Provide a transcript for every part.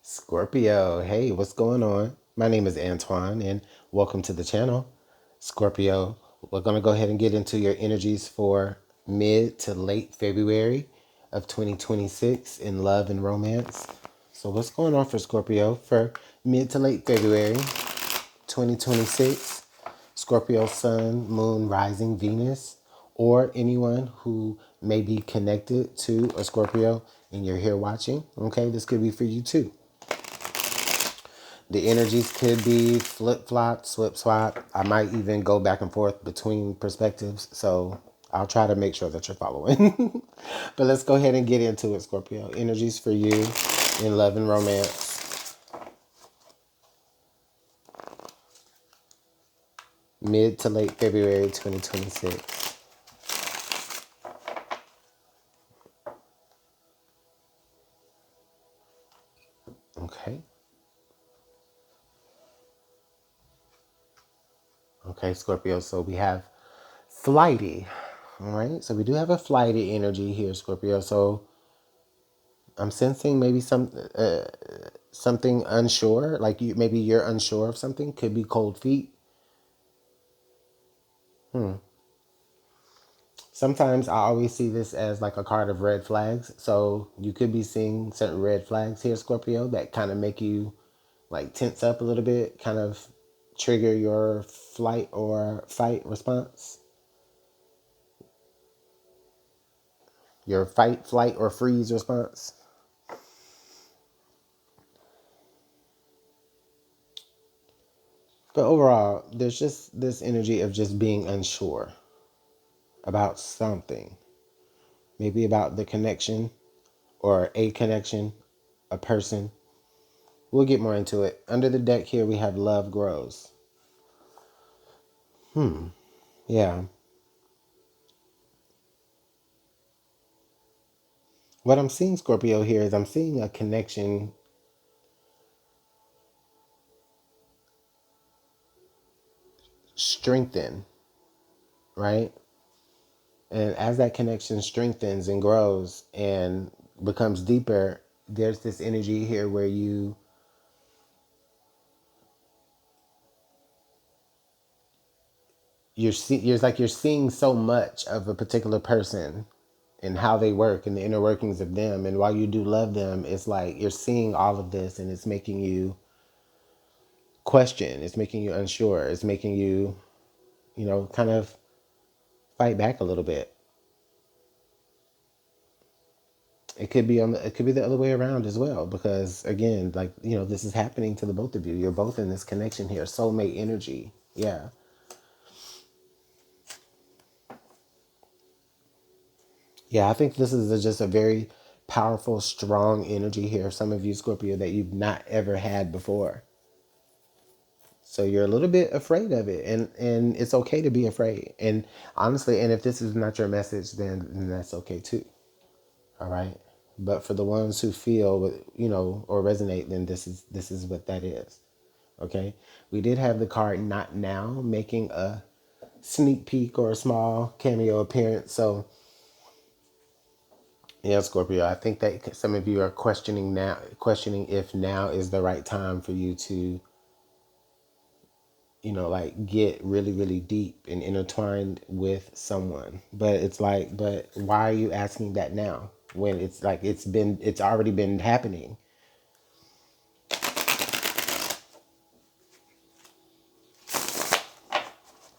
Scorpio, hey, what's going on? My name is Antoine and welcome to the channel. Scorpio, we're going to go ahead and get into your energies for mid to late February of 2026 in love and romance. So, what's going on for Scorpio for mid to late February 2026? Scorpio, Sun, Moon, Rising, Venus, or anyone who may be connected to a Scorpio and you're here watching. Okay, this could be for you too. The energies could be flip flop, swip swap. I might even go back and forth between perspectives. So I'll try to make sure that you're following. But let's go ahead and get into it, Scorpio. Energies for you in love and romance. Mid to late February 2026. Okay. Okay, Scorpio. So we have flighty. All right. So we do have a flighty energy here, Scorpio. So I'm sensing maybe something unsure, like maybe you're unsure of something. Could be cold feet. Sometimes I always see this as like a card of red flags. So you could be seeing certain red flags here, Scorpio, that kind of make you like tense up a little bit, kind of trigger your flight or fight response, your fight, flight, or freeze response. But overall, there's just this energy of just being unsure about something, maybe about the connection or a connection, a person. We'll get more into it. Under the deck here, we have love grows. Yeah. What I'm seeing, Scorpio, here is I'm seeing a connection strengthen, right? And as that connection strengthens and grows and becomes deeper, there's this energy here where you're like you're seeing so much of a particular person and how they work and the inner workings of them. And while you do love them, it's like you're seeing all of this and it's making you question, it's making you unsure, it's making you, kind of fight back a little bit. It could be the other way around as well, because again, like, this is happening to the both of you. You're both in this connection here, soulmate energy. Yeah. Yeah, I think this is just a very powerful, strong energy here. Some of you, Scorpio, that you've not ever had before. So you're a little bit afraid of it, and it's okay to be afraid. And honestly, and if this is not your message, then that's okay too. All right. But for the ones who feel, or resonate, then this is what that is. Okay. We did have the card not now making a sneak peek or a small cameo appearance. So yeah, Scorpio, I think that some of you are questioning if now is the right time for you to, like get really, really deep and intertwined with someone. But it's like, but why are you asking that now when it's like it's already been happening?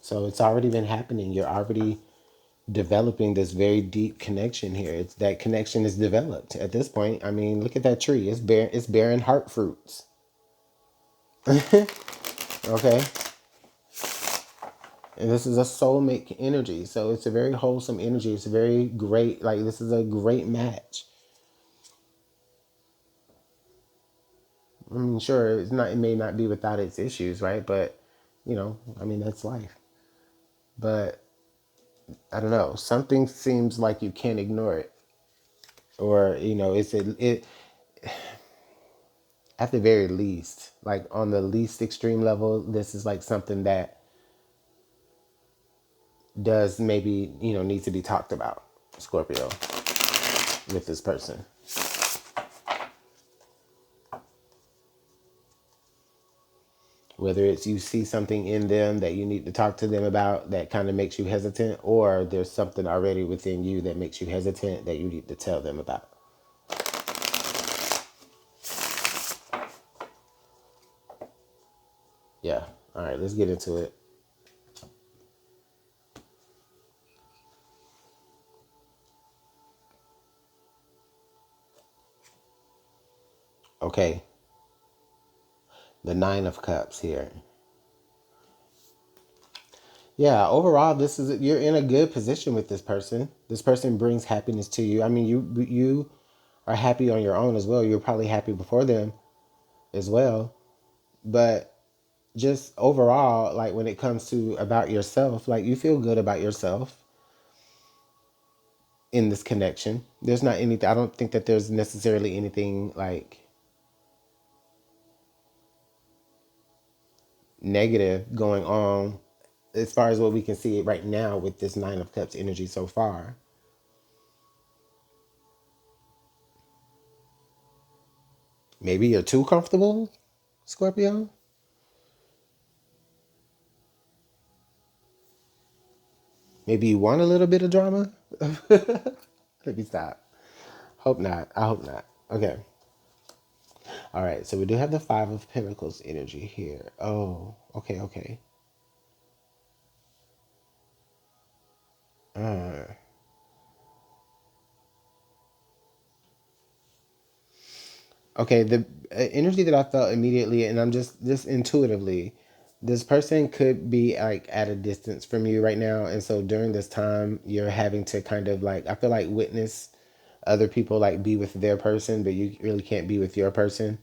So it's already been happening. You're already developing this very deep connection here. It's that connection is developed at this point. I mean, look at that tree. It's bearing heart fruits. Okay. And this is a soulmate energy. So it's a very wholesome energy. It's a very great, like this is a great match. I mean, sure, it may not be without its issues, right? But, I mean, that's life. But I don't know. Something seems like you can't ignore it. Or, it at the very least, like on the least extreme level, this is like something that does maybe, need to be talked about, Scorpio, with this person. Whether it's you see something in them that you need to talk to them about that kind of makes you hesitant, or there's something already within you that makes you hesitant that you need to tell them about. Yeah. All right, let's get into it. Okay. The Nine of Cups here. Yeah, overall, this is you're in a good position with this person. This person brings happiness to you. I mean, you are happy on your own as well. You're probably happy before them as well. But just overall, like when it comes to about yourself, like you feel good about yourself in this connection. There's not anything, I don't think that there's necessarily anything like negative going on as far as what we can see right now with this Nine of Cups energy so far. Maybe you're too comfortable, Scorpio. Maybe you want a little bit of drama. Let me stop. Hope not. I hope not. Okay. All right. So we do have the Five of Pentacles energy here. Oh, okay, okay. Uh, okay. The energy that I felt immediately, and I'm just intuitively, this person could be like at a distance from you right now, and so during this time, you're having to kind of like I feel like witness other people like be with their person, but you really can't be with your person.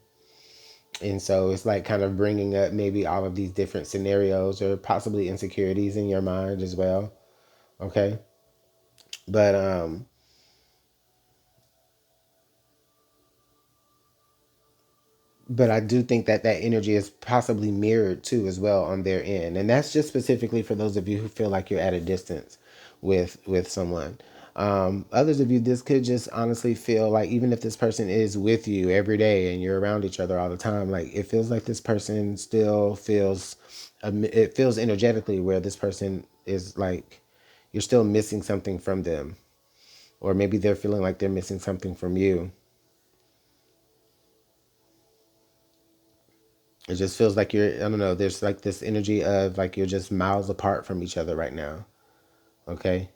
And so it's like kind of bringing up maybe all of these different scenarios or possibly insecurities in your mind as well. Okay. But but I do think that that energy is possibly mirrored too as well on their end, and that's just specifically for those of you who feel like you're at a distance with someone. Others of you, this could just honestly feel like even if this person is with you every day and you're around each other all the time, like it feels like this person still feels, it feels energetically where this person is like you're still missing something from them, or maybe they're feeling like they're missing something from you. It just feels like you're, I don't know, there's like this energy of like you're just miles apart from each other right now. Okay.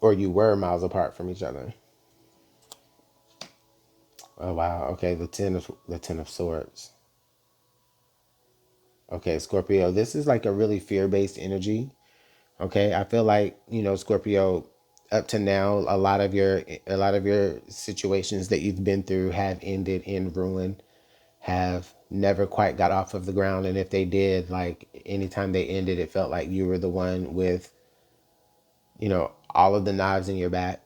Or you were miles apart from each other. Oh wow. Okay, the ten of swords. Okay, Scorpio, this is like a really fear-based energy. Okay. I feel like, Scorpio, up to now, a lot of your situations that you've been through have ended in ruin, have never quite got off of the ground. And if they did, like anytime they ended, it felt like you were the one with, all of the knives in your back.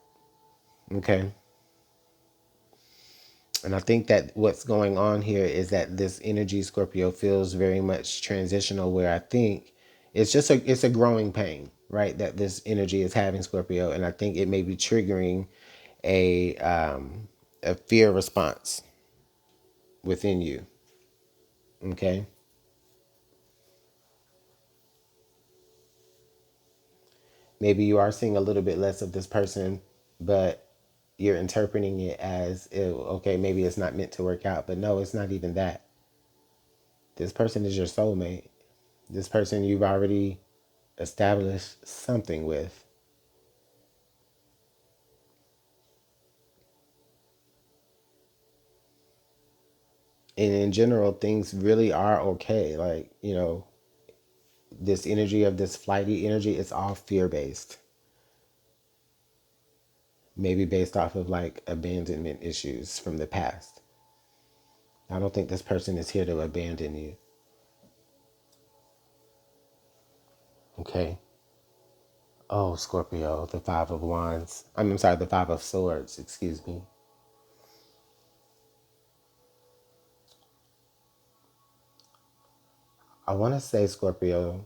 Okay. And I think that what's going on here is that this energy, Scorpio, feels very much transitional, where I think it's a growing pain, right? That this energy is having, Scorpio. And I think it may be triggering a fear response within you. Okay. Maybe you are seeing a little bit less of this person, but you're interpreting it as, okay, maybe it's not meant to work out. But no, it's not even that. This person is your soulmate. This person you've already established something with. And in general, things really are okay. Like, this energy of this flighty energy, it's all fear based. Maybe based off of like abandonment issues from the past. I don't think this person is here to abandon you. Okay. Oh, Scorpio, the Five of Wands. I'm sorry, the Five of Swords, excuse me. I want to say, Scorpio,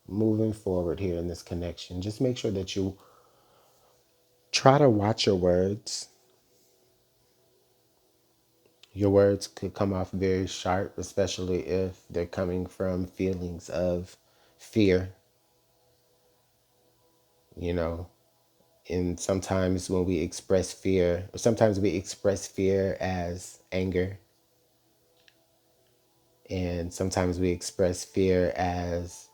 moving forward here in this connection, just make sure that you try to watch your words. Your words could come off very sharp, especially if they're coming from feelings of fear, you know. And sometimes when we express fear, or sometimes we express fear as anger, and sometimes we express fear as,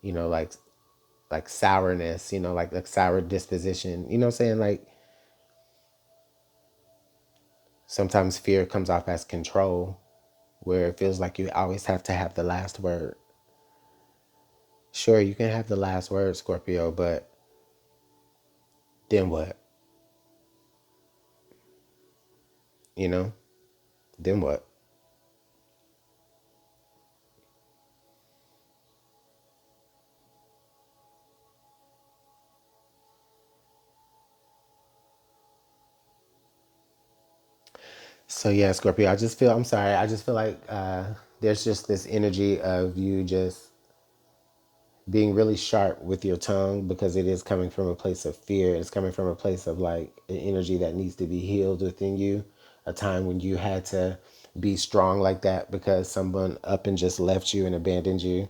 you know, like sourness, you know, like sour disposition. You know what I'm saying? Like sometimes fear comes off as control, where it feels like you always have to have the last word. Sure, you can have the last word, Scorpio, but then what? You know? Then what? So yeah, Scorpio, I'm sorry, I just feel like there's just this energy of you just being really sharp with your tongue because it is coming from a place of fear. It's coming from a place of like an energy that needs to be healed within you. A time when you had to be strong like that because someone up and just left you and abandoned you.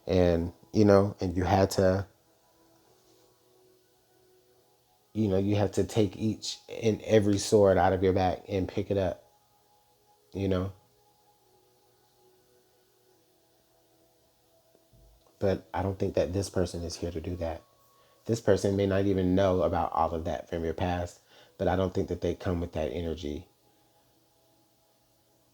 And, you know, and you had to, you know, you had to take each and every sword out of your back and pick it up, you know. But I don't think that this person is here to do that. This person may not even know about all of that from your past, but I don't think that they come with that energy.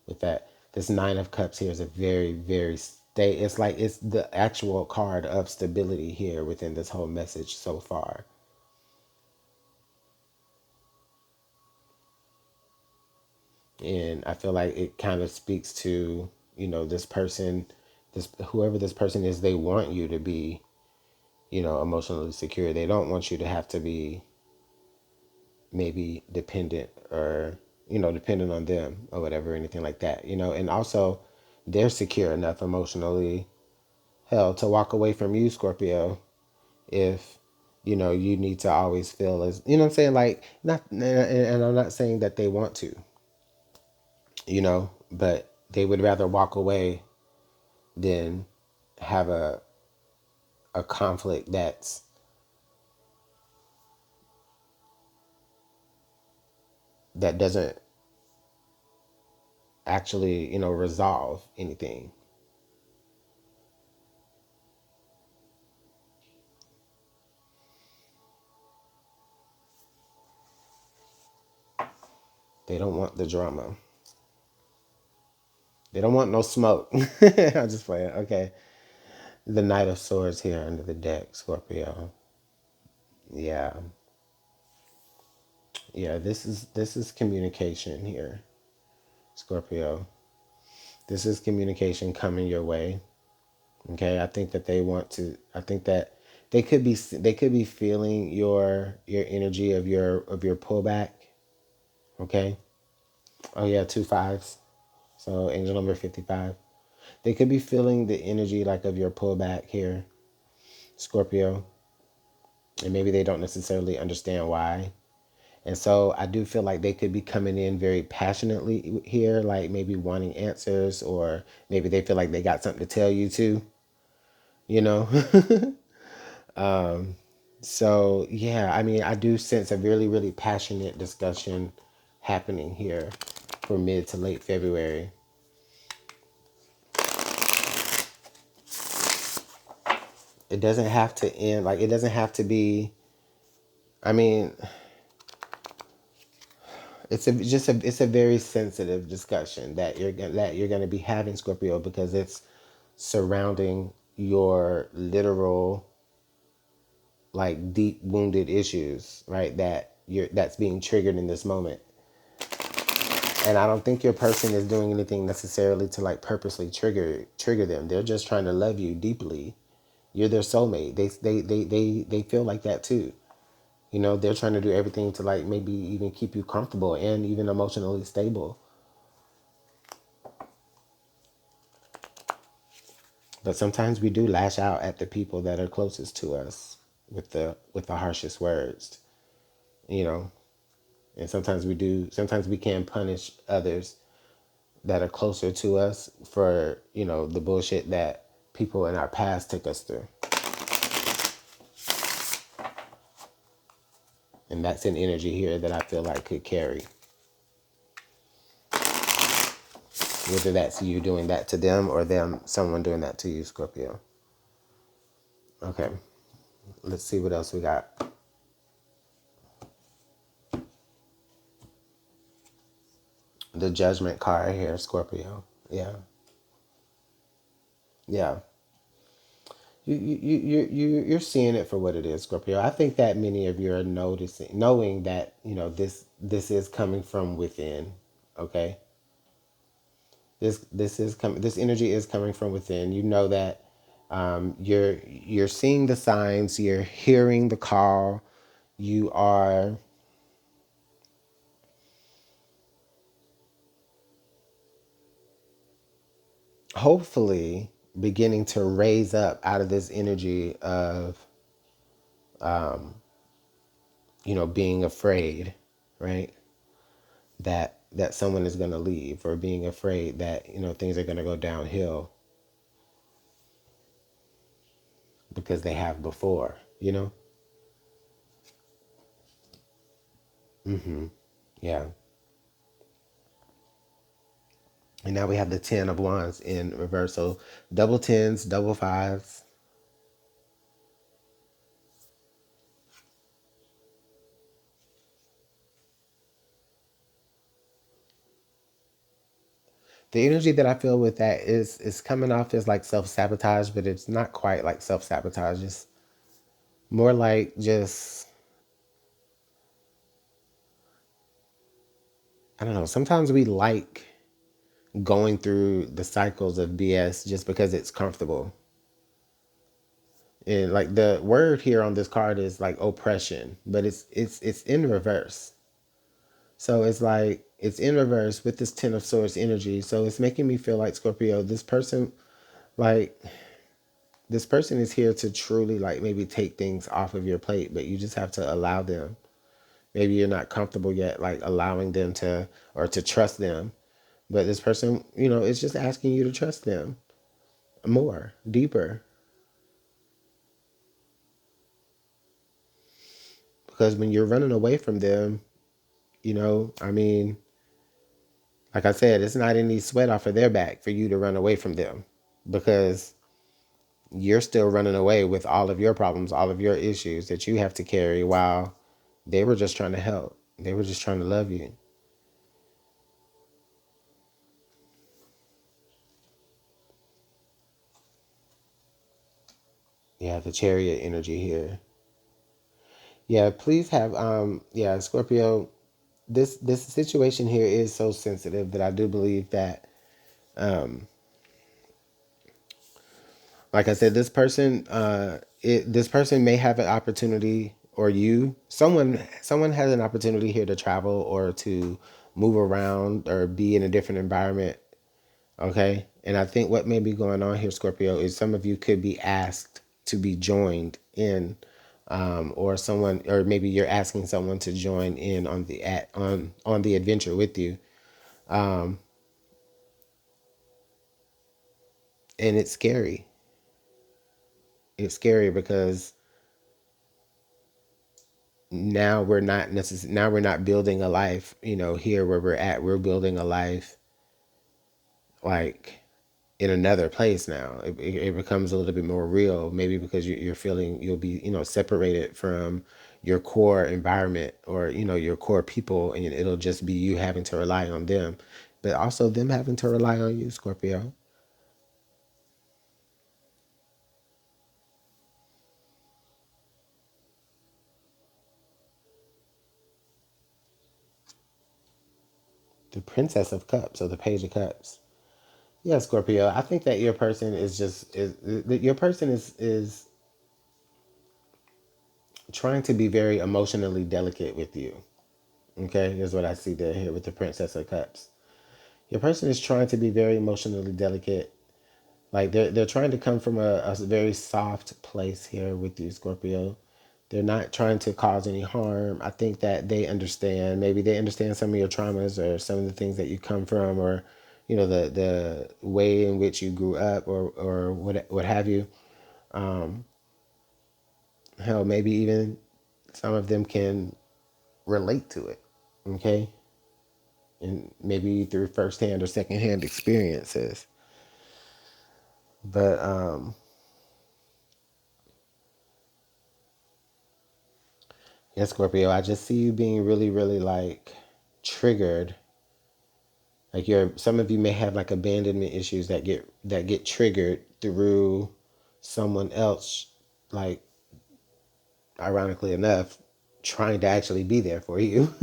With that, this Nine of Cups here is a very, very it's like it's the actual card of stability here within this whole message so far. And I feel like it kind of speaks to, you know, this person, this whoever this person is, they want you to be, you know, emotionally secure. They don't want you to have to be maybe dependent or, you know, dependent on them or whatever, anything like that, you know. And also they're secure enough emotionally, hell, to walk away from you, Scorpio, if, you know, you need to always feel as, you know what I'm saying, like, not, and I'm not saying that they want to, you know, but they would rather walk away than have a conflict that doesn't actually, you know, resolve anything. They don't want the drama. They don't want no smoke. I'm just playing. Okay. The Knight of Swords here under the deck, Scorpio. Yeah. Yeah, this is communication here, Scorpio. This is communication coming your way. Okay? I think that I think that they could be feeling your energy of your pullback, okay? Oh yeah, two fives. So angel number 55. They could be feeling the energy like of your pullback here, Scorpio. And maybe they don't necessarily understand why. And so I do feel like they could be coming in very passionately here, like maybe wanting answers, or maybe they feel like they got something to tell you too, you know? So yeah, I mean, I do sense a really, really passionate discussion happening here for mid to late February. It doesn't have to end, like, it doesn't have to be, I mean, it's a very sensitive discussion that you're going to be having, Scorpio, because it's surrounding your literal, like, deep wounded issues, right, that's being triggered in this moment. And I don't think your person is doing anything necessarily to, like, purposely trigger them. They're just trying to love you deeply. You're their soulmate. They feel like that too. You know, they're trying to do everything to, like, maybe even keep you comfortable and even emotionally stable. But sometimes we do lash out at the people that are closest to us with the harshest words, you know. And sometimes we can punish others that are closer to us for, the bullshit that people in our past took us through. And that's an energy here that I feel like could carry. Whether that's you doing that to them or someone doing that to you, Scorpio. Okay, let's see what else we got. The Judgment card here, Scorpio. Yeah. Yeah. You're seeing it for what it is, Scorpio. I think that many of you are knowing that, this is coming from within. Okay. This energy is coming from within. You know that you're seeing the signs, you're hearing the call, you are hopefully beginning to raise up out of this energy of being afraid, right? That someone is going to leave, or being afraid that things are going to go downhill because they have before. Yeah. And now we have the 10 of wands in reverse. So double tens, double fives. The energy that I feel with that is coming off as like self-sabotage, but it's not quite like self-sabotage. It's more like just, I don't know. Sometimes we like going through the cycles of BS just because it's comfortable. And like the word here on this card is like oppression, but it's in reverse. So it's like it's in reverse with this 10 of swords energy. So it's making me feel like, Scorpio, like this person is here to truly like maybe take things off of your plate, but you just have to allow them. Maybe you're not comfortable yet like allowing them to, or to trust them. But this person, is just asking you to trust them more, deeper. Because when you're running away from them, I mean, like I said, it's not any sweat off of their back for you to run away from them, because you're still running away with all of your problems, all of your issues that you have to carry, while they were just trying to help. They were just trying to love you. Yeah, the Chariot energy here. Yeah, please have yeah, Scorpio, this situation here is so sensitive that I do believe that like I said, this person may have an opportunity, or someone has an opportunity here to travel or to move around or be in a different environment. Okay. And I think what may be going on here, Scorpio, is some of you could be asked to be joined in, or maybe you're asking someone to join in on the adventure with you. And it's scary. It's scary because now we're not building a life, here where we're at. We're building a life like in another place now. It becomes a little bit more real, maybe because you're feeling you'll be, separated from your core environment, or, your core people, and it'll just be you having to rely on them, but also them having to rely on you, Scorpio. The Princess of Cups, or the Page of Cups. Yeah, Scorpio. I think that your person is trying to be very emotionally delicate with you. Okay, here's what I see there here with the Princess of Cups. Your person is trying to be very emotionally delicate. Like they're trying to come from a very soft place here with you, Scorpio. They're not trying to cause any harm. I think that they understand. Maybe they understand some of your traumas or some of the things that you come from, or the way in which you grew up, or what have you. Hell, maybe even some of them can relate to it. Okay, and maybe through firsthand or secondhand experiences. But yeah, Scorpio, I just see you being really, really like triggered. Like some of you may have like abandonment issues that get triggered through someone else, like ironically enough, trying to actually be there for you.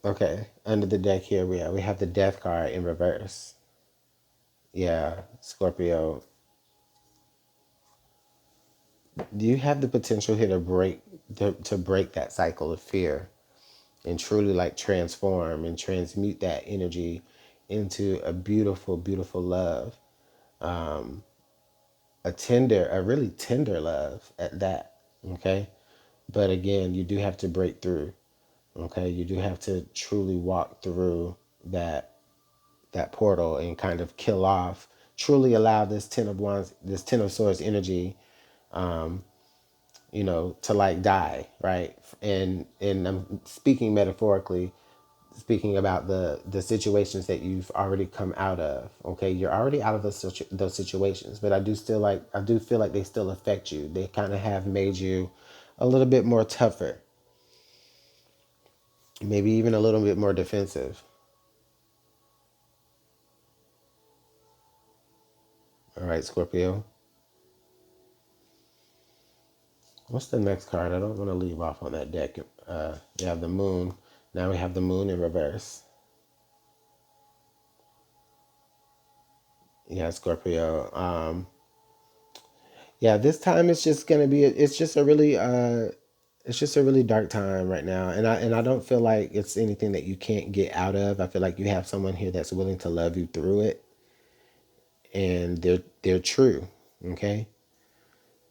Okay, under the deck here we have the death card in reverse. Yeah, Scorpio, you have the potential here to break that cycle of fear and truly like transform and transmute that energy into a beautiful, beautiful love. A really tender love at that. Okay. But again, you do have to break through. Okay. You do have to truly walk through that portal and kind of kill off, truly allow this Ten of Wands, this Ten of Swords energy, to like die, right? And I'm speaking metaphorically, speaking about the situations that you've already come out of. Okay, you're already out of those situations, but I do feel like they still affect you. They kind of have made you a little bit more tougher, maybe even a little bit more defensive. All right, Scorpio. What's the next card? I don't want to leave off on that deck. You have the moon. Now we have the moon in reverse. Yeah, Scorpio. Yeah, this time it's just gonna be. It's just a really dark time right now, and I don't feel like it's anything that you can't get out of. I feel like you have someone here that's willing to love you through it, and they're true. Okay.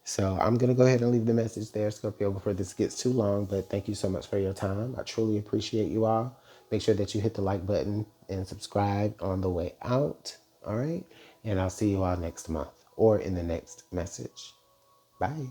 So I'm going to go ahead and leave the message there, Scorpio, before this gets too long. But thank you so much for your time. I truly appreciate you all. Make sure that you hit the like button and subscribe on the way out. All right. And I'll see you all next month or in the next message. Bye.